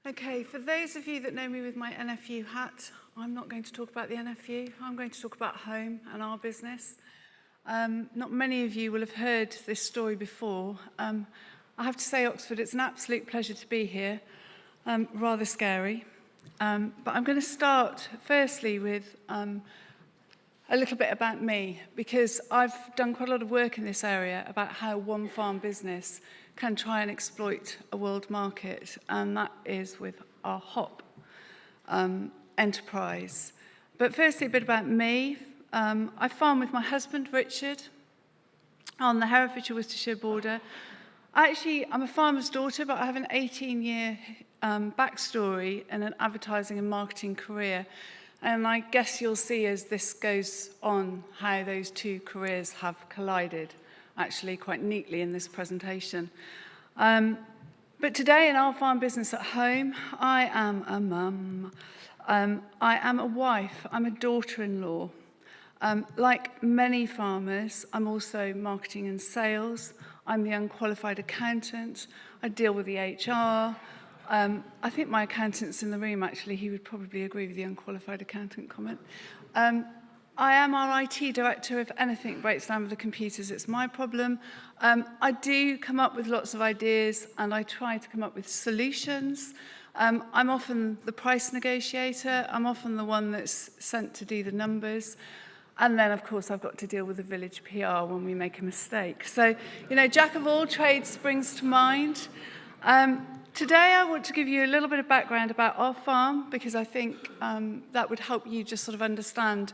Okay, for those of you that know me with my NFU hat, I'm not going to talk about the NFU. I'm going to talk about home and our business. Not many of you will have heard this story before. I have to say, Oxford, it's an absolute pleasure to be here. Rather scary. But I'm going to start firstly with a little bit about me, because I've done quite a lot of work in this area about how one farm business can try and exploit a world market, and that is with our hop enterprise. But firstly, a bit about me. I farm with my husband, Richard, on the Herefordshire-Worcestershire border. Actually, I'm a farmer's daughter, but I have an 18-year backstory in an advertising and marketing career. And I guess you'll see as this goes on how those two careers have collided, actually quite neatly in this presentation. But today in our farm business at home, I am a mum. I am a wife. I'm a daughter-in-law. Like many farmers, I'm also marketing and sales. I'm the unqualified accountant. I deal with the HR. I think my accountant's in the room, actually. He would probably agree with the unqualified accountant comment. I am our IT director. If anything breaks down with the computers, it's my problem. I do come up with lots of ideas, and I try to come up with solutions. I'm often the price negotiator. I'm often the one that's sent to do the numbers. And then, of course, I've got to deal with the village PR when we make a mistake. So, you know, jack of all trades springs to mind. Today, I want to give you a little bit of background about our farm, because I think that would help you just sort of understand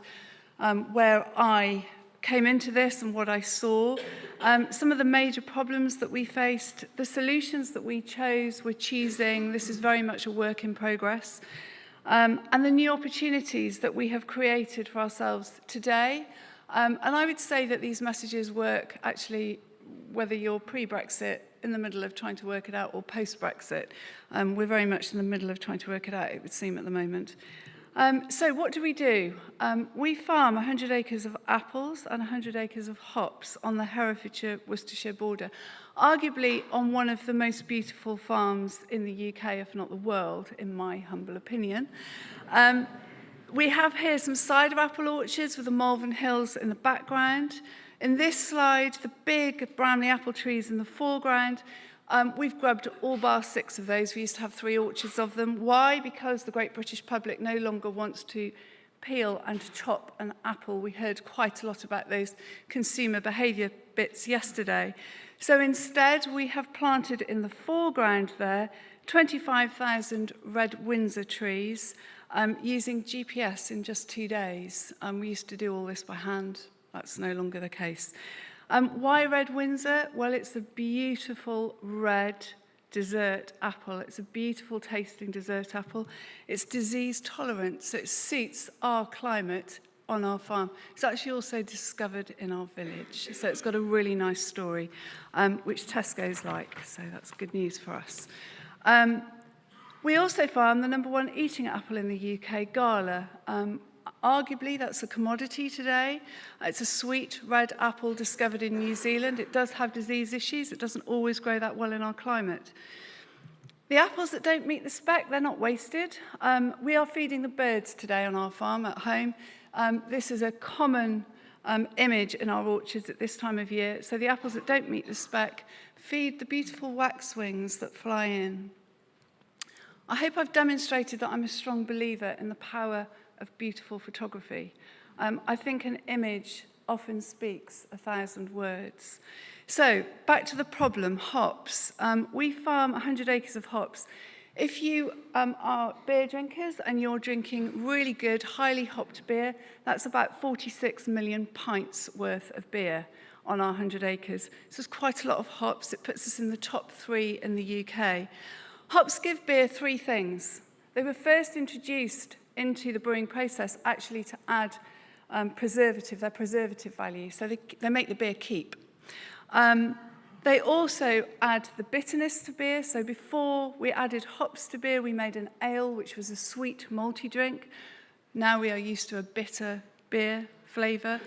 where I came into this and what I saw. Some of the major problems that we faced, the solutions that we chose, we're choosing. This is very much a work in progress. And the new opportunities that we have created for ourselves today. And I would say that these messages work actually whether you're pre-Brexit, in the middle of trying to work it out, or post-Brexit. We're very much in the middle of trying to work it out, it would seem, at the moment. So what do? We farm 100 acres of apples and 100 acres of hops on the Herefordshire-Worcestershire border, arguably on one of the most beautiful farms in the UK, if not the world, in my humble opinion. We have here some cider apple orchards with the Malvern Hills in the background. In this slide, the big Bramley apple trees in the foreground. We've grubbed all bar 6 of those. We used to have 3 orchards of them. Why? Because the great British public no longer wants to peel and chop an apple. We heard quite a lot about those consumer behaviour bits yesterday. So instead, we have planted in the foreground there 25,000 red Windsor trees using GPS in just 2 days. We used to do all this by hand. That's no longer the case. Why red Windsor? Well, it's a beautiful red dessert apple. It's a beautiful tasting dessert apple. It's disease tolerant, so it suits our climate on our farm. It's actually also discovered in our village, so it's got a really nice story, which Tesco's like, so that's good news for us. We also farm the #1 eating apple in the UK, Gala. Arguably, that's a commodity today. It's a sweet red apple discovered in New Zealand. It does have disease issues. It doesn't always grow that well in our climate. The apples that don't meet the spec, they're not wasted. We are feeding the birds today on our farm at home. This is a common image in our orchards at this time of year. So the apples that don't meet the spec feed the beautiful waxwings that fly in. I hope I've demonstrated that I'm a strong believer in the power of beautiful photography. I think an image often speaks 1,000 words. So, back to the problem, hops. We farm 100 acres of hops. If you are beer drinkers and you're drinking really good, highly hopped beer, that's about 46 million pints worth of beer on our 100 acres. So it's quite a lot of hops. It puts us in the top 3 in the UK. Hops give beer 3 things. They were first introduced into the brewing process actually to add their preservative value, so they make the beer keep. They also add the bitterness to beer, so before we added hops to beer, we made an ale, which was a sweet malty drink. Now we are used to a bitter beer flavour.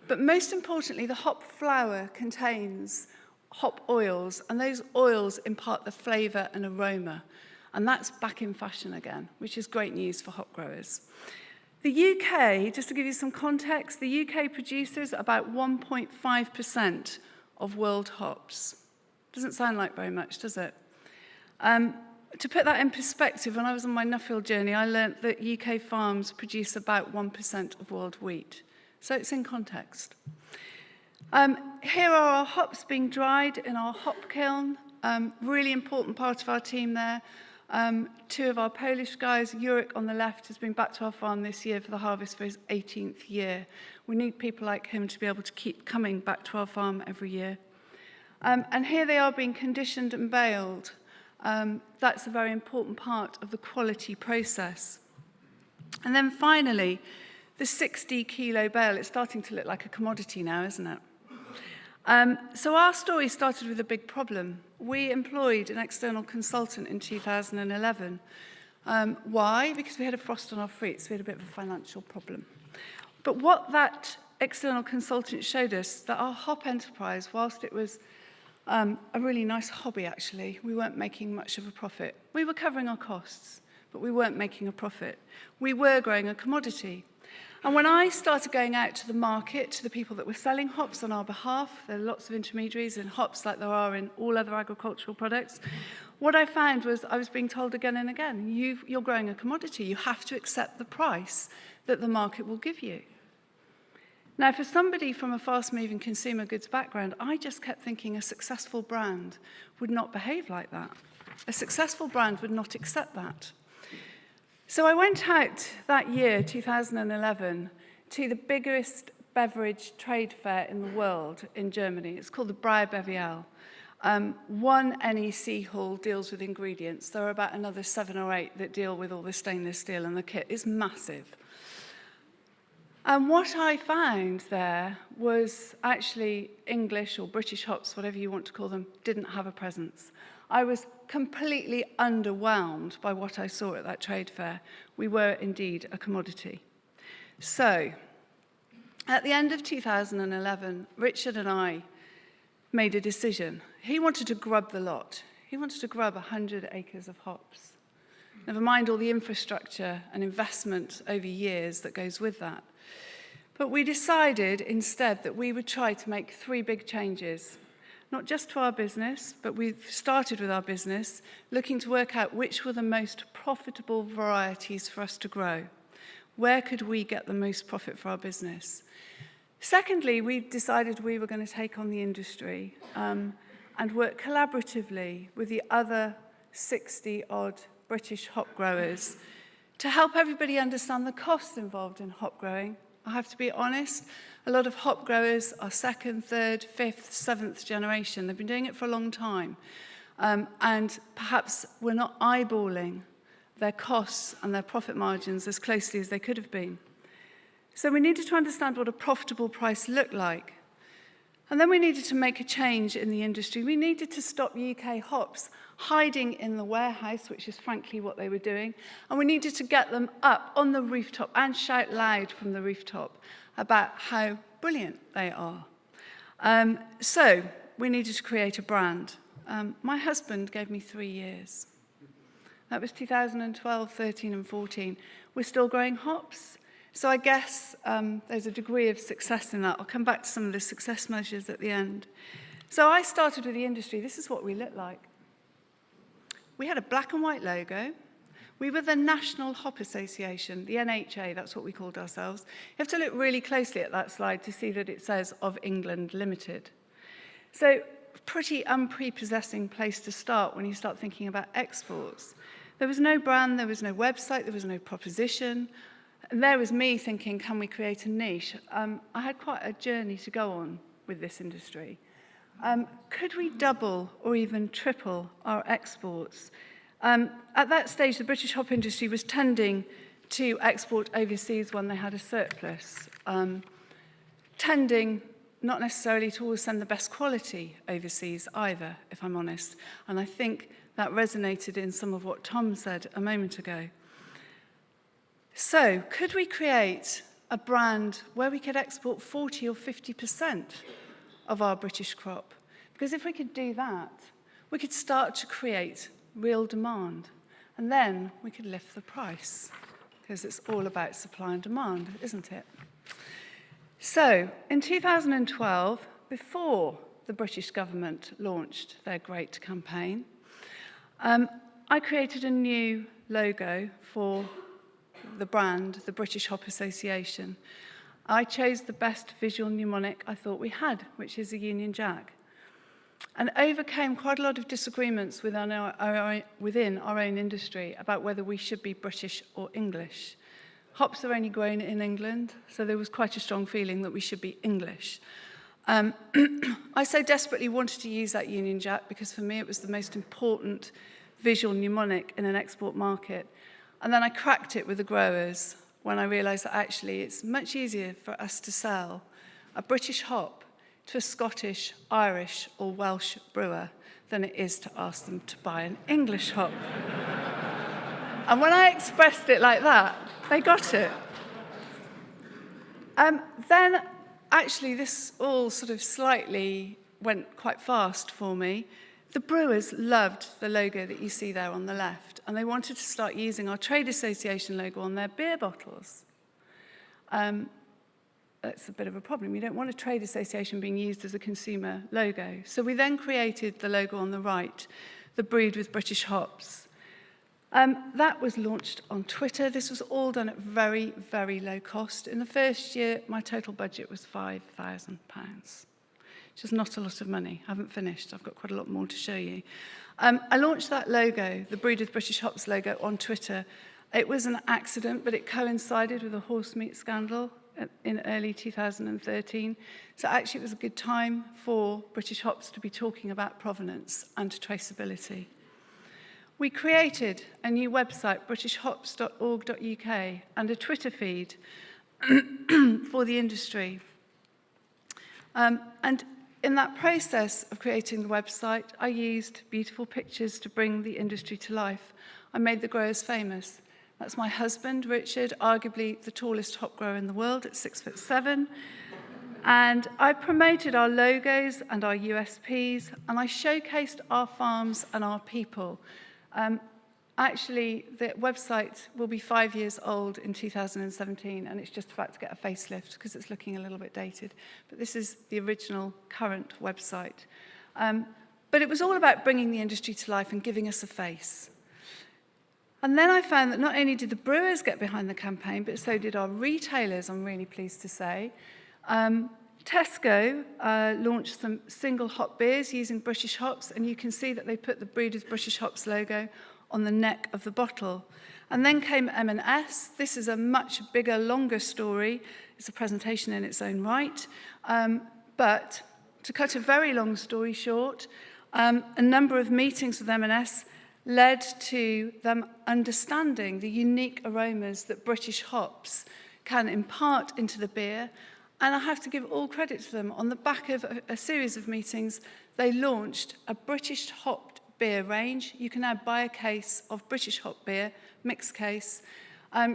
But most importantly, the hop flower contains hop oils, and those oils impart the flavour and aroma. And that's back in fashion again, which is great news for hop growers. The UK, just to give you some context, the UK produces about 1.5% of world hops. Doesn't sound like very much, does it? To put that in perspective, when I was on my Nuffield journey, I learnt that UK farms produce about 1% of world wheat. So it's in context. Here are our hops being dried in our hop kiln. Really important part of our team there. Two of our Polish guys, Jurek on the left, has been back to our farm this year for the harvest for his 18th year. We need people like him to be able to keep coming back to our farm every year. And here they are being conditioned and baled. That's a very important part of the quality process. And then finally, the 60-kilo bale. It's starting to look like a commodity now, isn't it? So our story started with a big problem. We employed an external consultant in 2011. Why? Because we had a frost on our fruits. We had a bit of a financial problem. But what that external consultant showed us, that our hop enterprise, whilst it was a really nice hobby, actually, we weren't making much of a profit. We were covering our costs, but we weren't making a profit. We were growing a commodity. And when I started going out to the market, to the people that were selling hops on our behalf, there are lots of intermediaries in hops like there are in all other agricultural products, what I found was I was being told again and again, you're growing a commodity. You have to accept the price that the market will give you. Now, for somebody from a fast-moving consumer goods background, I just kept thinking a successful brand would not behave like that. A successful brand would not accept that. So I went out that year, 2011, to the biggest beverage trade fair in the world in Germany. It's called the Breyer Beviel. One NEC hall deals with ingredients. There are about another 7 or 8 that deal with all the stainless steel, and the kit is massive. And what I found there was actually English or British hops, whatever you want to call them, didn't have a presence. I was completely underwhelmed by what I saw at that trade fair. We were indeed a commodity. So, at the end of 2011, Richard and I made a decision. He wanted to grub the lot. He wanted to grub 100 acres of hops. Never mind all the infrastructure and investment over years that goes with that. But we decided instead that we would try to make 3 big changes. Not just to our business, but we've started with our business, looking to work out which were the most profitable varieties for us to grow. Where could we get the most profit for our business? Secondly, we decided we were going to take on the industry and work collaboratively with the other 60-odd British hop growers to help everybody understand the costs involved in hop growing. I have to be honest, a lot of hop growers are 2nd, 3rd, 5th, 7th generation. They've been doing it for a long time. And perhaps we're not eyeballing their costs and their profit margins as closely as they could have been. So we needed to understand what a profitable price looked like. And then we needed to make a change in the industry. We needed to stop UK hops hiding in the warehouse, which is frankly what they were doing. And we needed to get them up on the rooftop and shout loud from the rooftop about how brilliant they are. So we needed to create a brand. My husband gave me 3 years. That was 2012, 13 and 14. We're still growing hops. So I guess there's a degree of success in that. I'll come back to some of the success measures at the end. So I started with the industry. This is what we looked like. We had a black and white logo. We were the National Hop Association, the NHA, that's what we called ourselves. You have to look really closely at that slide to see that it says of England Limited. So pretty unprepossessing place to start when you start thinking about exports. There was no brand, there was no website, there was no proposition. And there was me thinking, can we create a niche? I had quite a journey to go on with this industry. Could we double or even triple our exports? At that stage, the British hop industry was tending to export overseas when they had a surplus, tending not necessarily to always send the best quality overseas either, if I'm honest. And I think that resonated in some of what Tom said a moment ago. So, could we create a brand where we could export 40 or 50% of our British crop? Because if we could do that, we could start to create real demand. And then we could lift the price, because it's all about supply and demand, isn't it? So, in 2012, before the British government launched their great campaign, I created a new logo for the brand, the British Hop Association. I chose the best visual mnemonic I thought we had, which is a Union Jack, and overcame quite a lot of disagreements within our own industry about whether we should be British or English. Hops are only grown in England, so there was quite a strong feeling that we should be English. I so desperately wanted to use that Union Jack because for me it was the most important visual mnemonic in an export market. And then I cracked it with the growers when I realised that actually it's much easier for us to sell a British hop to a Scottish, Irish or Welsh brewer than it is to ask them to buy an English hop. And when I expressed it like that, they got it. Then actually this all sort of slightly went quite fast for me. The brewers loved the logo that you see there on the left, and they wanted to start using our trade association logo on their beer bottles. That's a bit of a problem. You don't want a trade association being used as a consumer logo. So we then created the logo on the right, the brewed with British hops. That was launched on Twitter. This was all done at very, very low cost. In the first year, my total budget was £5,000. Which is not a lot of money. I haven't finished. I've got quite a lot more to show you. I launched that logo, the Brewed with British Hops logo, on Twitter. It was an accident, but it coincided with a horse meat scandal in early 2013. So actually it was a good time for British hops to be talking about provenance and traceability. We created a new website, britishhops.org.uk, and a Twitter feed for the industry. And in that process of creating the website, I used beautiful pictures to bring the industry to life. I made the growers famous. That's my husband, Richard, arguably the tallest hop grower in the world at 6'7". And I promoted our logos and our USPs, and I showcased our farms and our people. Actually, the website will be 5 years old in 2017, and it's just about to get a facelift because it's looking a little bit dated. But this is the original current website. But it was all about bringing the industry to life and giving us a face. And then I found that not only did the brewers get behind the campaign, but so did our retailers, I'm really pleased to say. Tesco launched some single hop beers using British hops, and you can see that they put the Brewed with British Hops logo on the neck of the bottle. And then came M&S. This is a much bigger, longer story. It's a presentation in its own right. But to cut a very long story short, a number of meetings with M&S led to them understanding the unique aromas that British hops can impart into the beer. And I have to give all credit to them. On the back of a series of meetings, they launched a British hopped beer range. You can now buy a case of British hop beer, mixed case.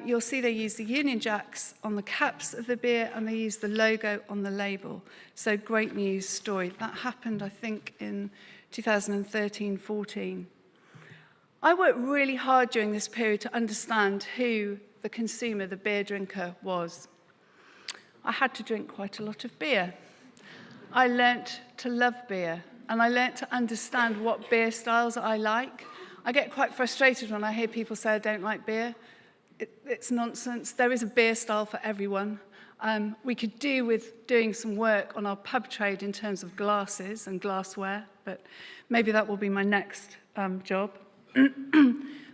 You'll see they use the Union Jacks on the caps of the beer, and they use the logo on the label. So great news story. That happened, I think, in 2013-14. I worked really hard during this period to understand who the consumer, the beer drinker, was. I had to drink quite a lot of beer. I learnt to love beer, and I learnt to understand what beer styles I like. I get quite frustrated when I hear people say I don't like beer. It's nonsense. There is a beer style for everyone. We could do with doing some work on our pub trade in terms of glasses and glassware, but maybe that will be my next job.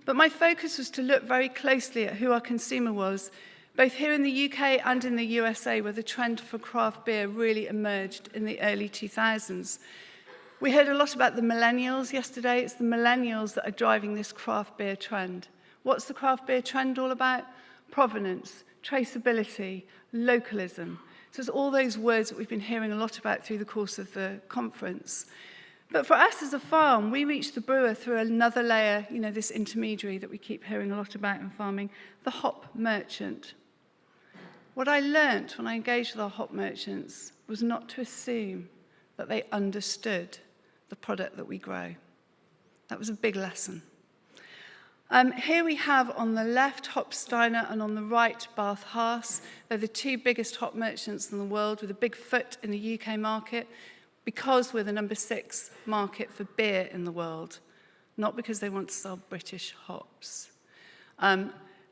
But my focus was to look very closely at who our consumer was, both here in the UK and in the USA, where the trend for craft beer really emerged in the early 2000s. We heard a lot about the millennials yesterday. It's the millennials that are driving this craft beer trend. What's the craft beer trend all about? Provenance, traceability, localism. So it's all those words that we've been hearing a lot about through the course of the conference. But for us as a farm, we reach the brewer through another layer, this intermediary that we keep hearing a lot about in farming, the hop merchant. What I learnt when I engaged with our hop merchants was not to assume that they understood the product that we grow. That was a big lesson. Here we have on the left Hopsteiner and on the right Bath Haas. They're the two biggest hop merchants in the world with a big foot in the UK market because we're the number 6 market for beer in the world, not because they want to sell British hops.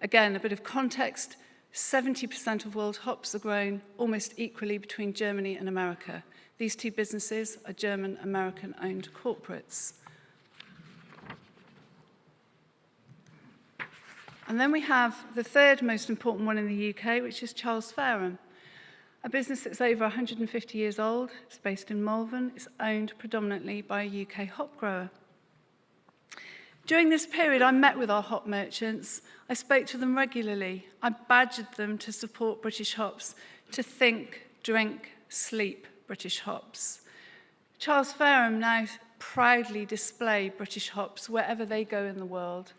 Again, a bit of context, 70% of world hops are grown almost equally between Germany and America. These two businesses are German-American-owned corporates. And then we have the third most important one in the UK, which is Charles Fairham, a business that's over 150 years old. It's based in Malvern. It's owned predominantly by a UK hop grower. During this period, I met with our hop merchants. I spoke to them regularly. I badgered them to support British hops, to think, drink, sleep British hops. Charles Fairham now proudly display British hops wherever they go in the world.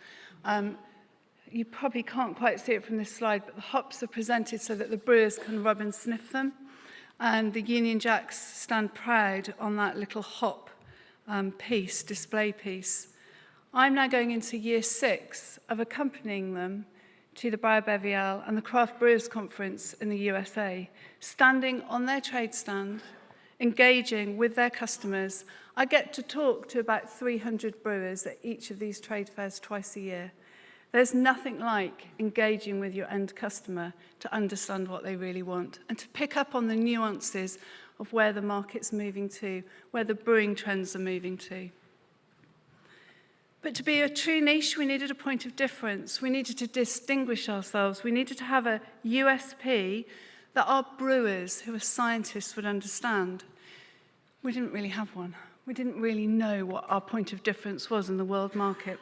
You probably can't quite see it from this slide, but the hops are presented so that the brewers can rub and sniff them. And the Union Jacks stand proud on that little hop display piece. I'm now going into year 6 of accompanying them to the Braubevial and the Craft Brewers Conference in the USA, standing on their trade stand, engaging with their customers. I get to talk to about 300 brewers at each of these trade fairs twice a year. There's nothing like engaging with your end customer to understand what they really want and to pick up on the nuances of where the market's moving to, where the brewing trends are moving to. But to be a true niche, we needed a point of difference. We needed to distinguish ourselves. We needed to have a USP that our brewers, who are scientists, would understand. We didn't really have one. We didn't really know what our point of difference was in the world market.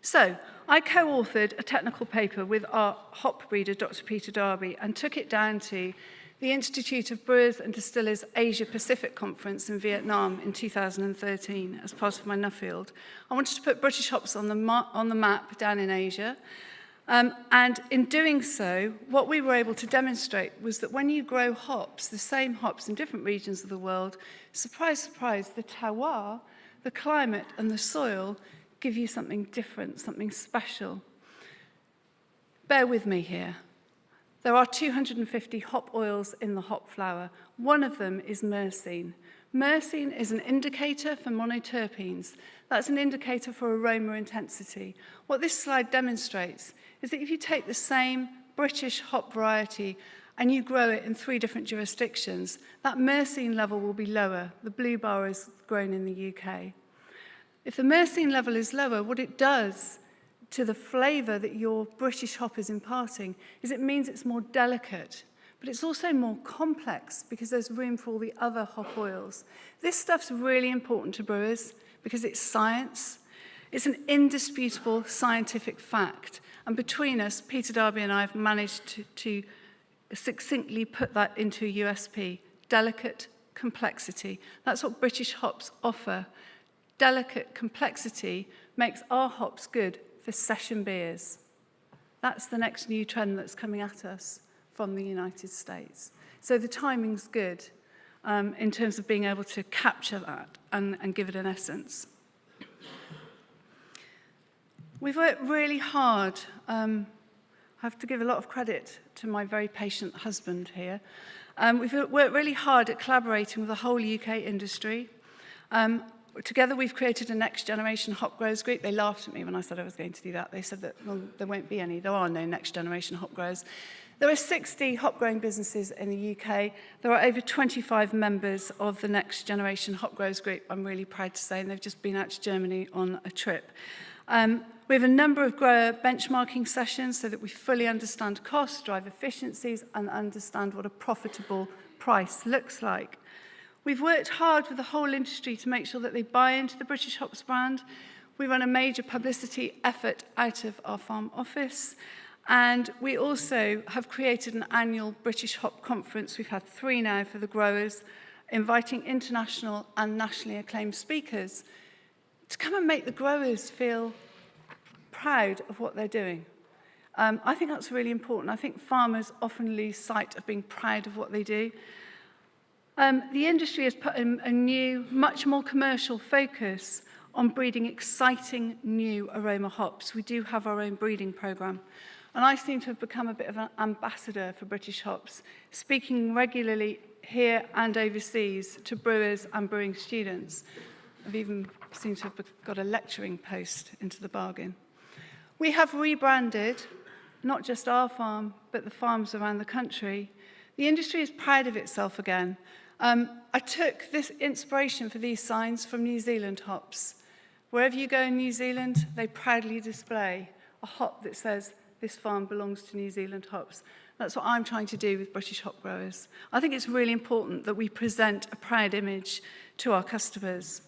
So I co-authored a technical paper with our hop breeder, Dr. Peter Darby, and took it down to the Institute of Brewers and Distillers Asia Pacific Conference in Vietnam in 2013 as part of my Nuffield. I wanted to put British hops on the map down in Asia. And in doing so, what we were able to demonstrate was that when you grow hops, the same hops in different regions of the world, surprise, surprise, the terroir, the climate and the soil give you something different, something special. Bear with me here. There are 250 hop oils in the hop flower. One of them is myrcene. Myrcene is an indicator for monoterpenes. That's an indicator for aroma intensity. What this slide demonstrates is that if you take the same British hop variety and you grow it in 3 different jurisdictions, that myrcene level will be lower. The blue bar is grown in the UK. If the myrcene level is lower, what it does to the flavour that your British hop is imparting is it means it's more delicate, but it's also more complex because there's room for all the other hop oils. This stuff's really important to brewers because it's science. It's an indisputable scientific fact. And between us, Peter Darby and I have managed to succinctly put that into a USP, delicate complexity. That's what British hops offer. Delicate complexity makes our hops good for session beers. That's the next new trend that's coming at us from the United States. So the timing's good in terms of being able to capture that and give it an essence. We've worked really hard. I have to give a lot of credit to my very patient husband here. We've worked really hard at collaborating with the whole UK industry. Together, we've created a next generation hop growers group. They laughed at me when I said I was going to do that. They said that, well, there won't be any. There are no next generation hop growers. There are 60 hop growing businesses in the UK. There are over 25 members of the next generation hop growers group, I'm really proud to say, and they've just been out to Germany on a trip. We have a number of grower benchmarking sessions so that we fully understand costs, drive efficiencies, and understand what a profitable price looks like. We've worked hard with the whole industry to make sure that they buy into the British hops brand. We run a major publicity effort out of our farm office. And we also have created an annual British hop conference. We've had 3 now for the growers, inviting international and nationally acclaimed speakers to come and make the growers feel proud of what they're doing. I think that's really important. I think farmers often lose sight of being proud of what they do. The industry has put a new, much more commercial focus on breeding exciting new aroma hops. We do have our own breeding programme. And I seem to have become a bit of an ambassador for British hops, speaking regularly here and overseas to brewers and brewing students. I've even seemed to have got a lecturing post into the bargain. We have rebranded not just our farm, but the farms around the country. The industry is proud of itself again. I took this inspiration for these signs from New Zealand hops. Wherever you go in New Zealand, they proudly display a hop that says, "This farm belongs to New Zealand hops." That's what I'm trying to do with British hop growers. I think it's really important that we present a proud image to our customers.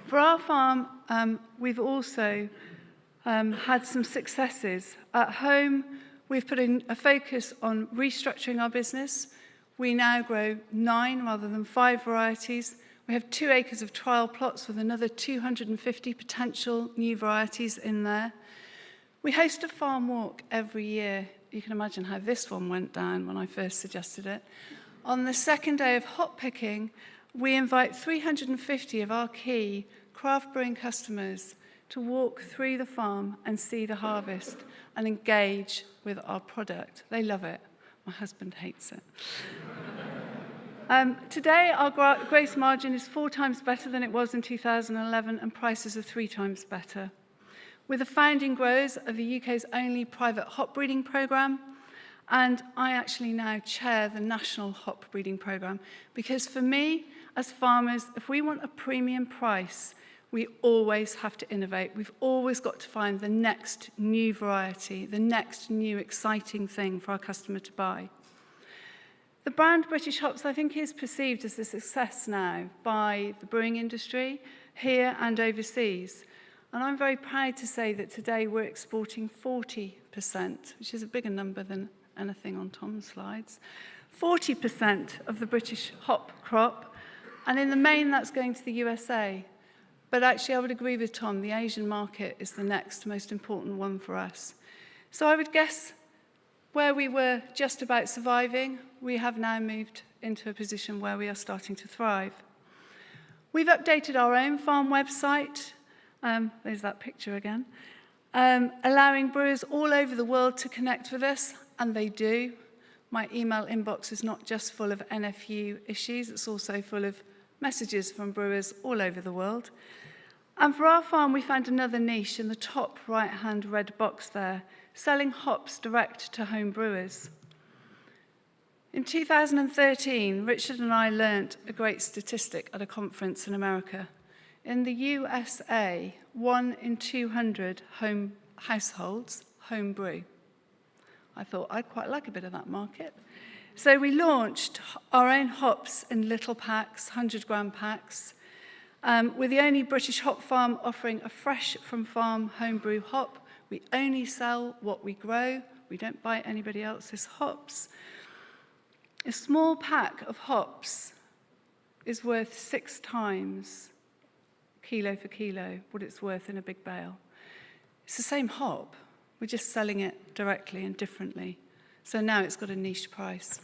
For our farm, we've also had some successes. At home, we've put in a focus on restructuring our business. We now grow 9 rather than 5 varieties. We have 2 acres of trial plots with another 250 potential new varieties in there. We host a farm walk every year. You can imagine how this one went down when I first suggested it. On the second day of hop picking, we invite 350 of our key craft brewing customers to walk through the farm and see the harvest and engage with our product. They love it. My husband hates it. Today, our gross margin is 4 times better than it was in 2011, and prices are 3 times better. We're the founding growers of the UK's only private hop breeding programme, and I actually now chair the national hop breeding programme, because for me, as farmers, if we want a premium price, we always have to innovate. We've always got to find the next new variety, the next new exciting thing for our customer to buy. The brand British Hops, I think, is perceived as a success now by the brewing industry here and overseas. And I'm very proud to say that today we're exporting 40%, which is a bigger number than anything on Tom's slides. 40% of the British hop crop, and in the main that's going to the USA. But actually I would agree with Tom, the Asian market is the next most important one for us. So I would guess where we were just about surviving, we have now moved into a position where we are starting to thrive. We've updated our own farm website. There's that picture again. Allowing brewers all over the world to connect with us, and they do. My email inbox is not just full of NFU issues, it's also full of messages from brewers all over the world. And for our farm, we found another niche in the top right-hand red box there, selling hops direct to home brewers. In 2013, Richard and I learnt a great statistic at a conference in America. In the USA, 1 in 200 home households home brew. I thought I'd quite like a bit of that market. So we launched our own hops in little packs, 100-gram packs. We're the only British hop farm offering a fresh from farm homebrew hop. We only sell what we grow. We don't buy anybody else's hops. A small pack of hops is worth 6 times, kilo for kilo, what it's worth in a big bale. It's the same hop. We're just selling it directly and differently. So now it's got a niche price.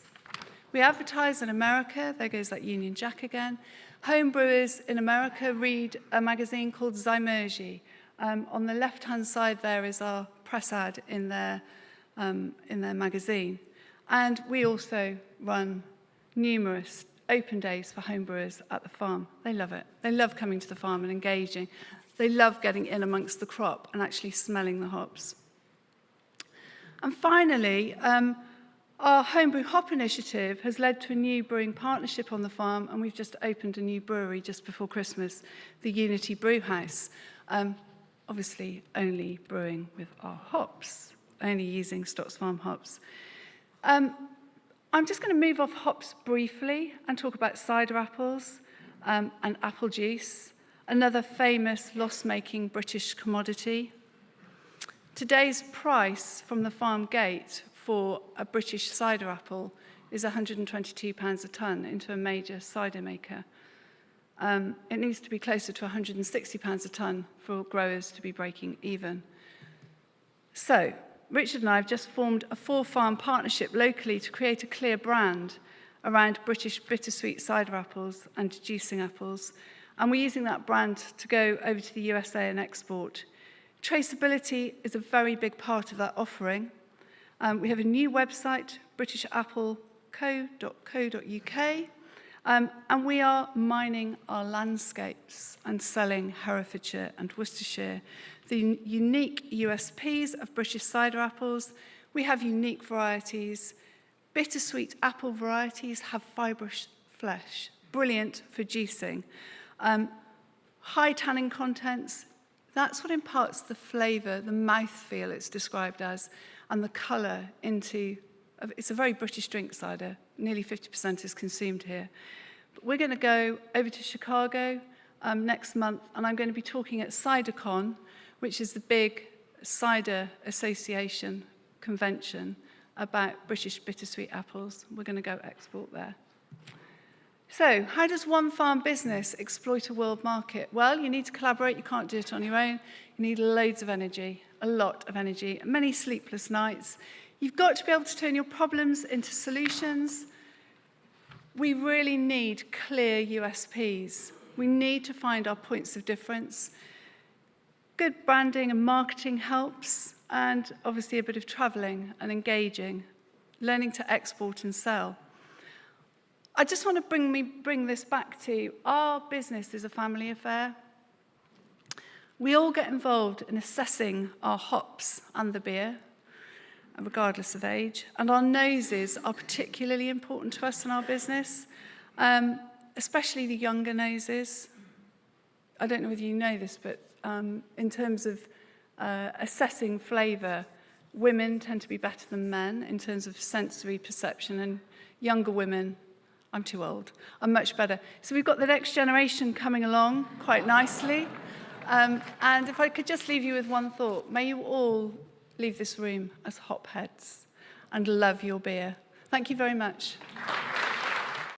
We advertise in America. There goes that Union Jack again. Home brewers in America read a magazine called Zymergy. On the left-hand side there is our press ad in their magazine. And we also run numerous open days for home brewers at the farm. They love it. They love coming to the farm and engaging. They love getting in amongst the crop and actually smelling the hops. And finally, our homebrew hop initiative has led to a new brewing partnership on the farm, and we've just opened a new brewery just before Christmas, the Unity Brew House. Obviously, only brewing with our hops, only using Stocks Farm hops. I'm just going to move off hops briefly and talk about cider apples and apple juice, another famous loss-making British commodity. Today's price from the farm gate for a British cider apple is £122 a tonne into a major cider maker. It needs to be closer to £160 a tonne for growers to be breaking even. So, Richard and I have just formed a 4-farm partnership locally to create a clear brand around British bittersweet cider apples and juicing apples. And we're using that brand to go over to the USA and export. Traceability is a very big part of that offering. We have a new website, britishappleco.co.uk, and we are mining our landscapes and selling Herefordshire and Worcestershire. The unique USPs of British cider apples, we have unique varieties. Bittersweet apple varieties have fibrous flesh, brilliant for juicing. High tannin contents, that's what imparts the flavour, the mouthfeel it's described as, and the colour into, it's a very British drink, cider. Nearly 50% is consumed here. But we're going to go over to Chicago next month, and I'm going to be talking at CiderCon, which is the big cider association convention about British bittersweet apples. We're going to go export there. So, how does one farm business exploit a world market? Well, you need to collaborate. You can't do it on your own. You need loads of energy, a lot of energy, many sleepless nights. You've got to be able to turn your problems into solutions. We really need clear USPs. We need to find our points of difference. Good branding and marketing helps, and obviously a bit of travelling and engaging, learning to export and sell. I just want to bring this back to our business is a family affair. We all get involved in assessing our hops and the beer, regardless of age, and our noses are particularly important to us in our business, especially the younger noses. I don't know whether you know this, but in terms of assessing flavour, women tend to be better than men in terms of sensory perception, and younger women, I'm too old, are much better. So we've got the next generation coming along quite nicely. And if I could just leave you with one thought, may you all leave this room as hop heads and love your beer. Thank you very much.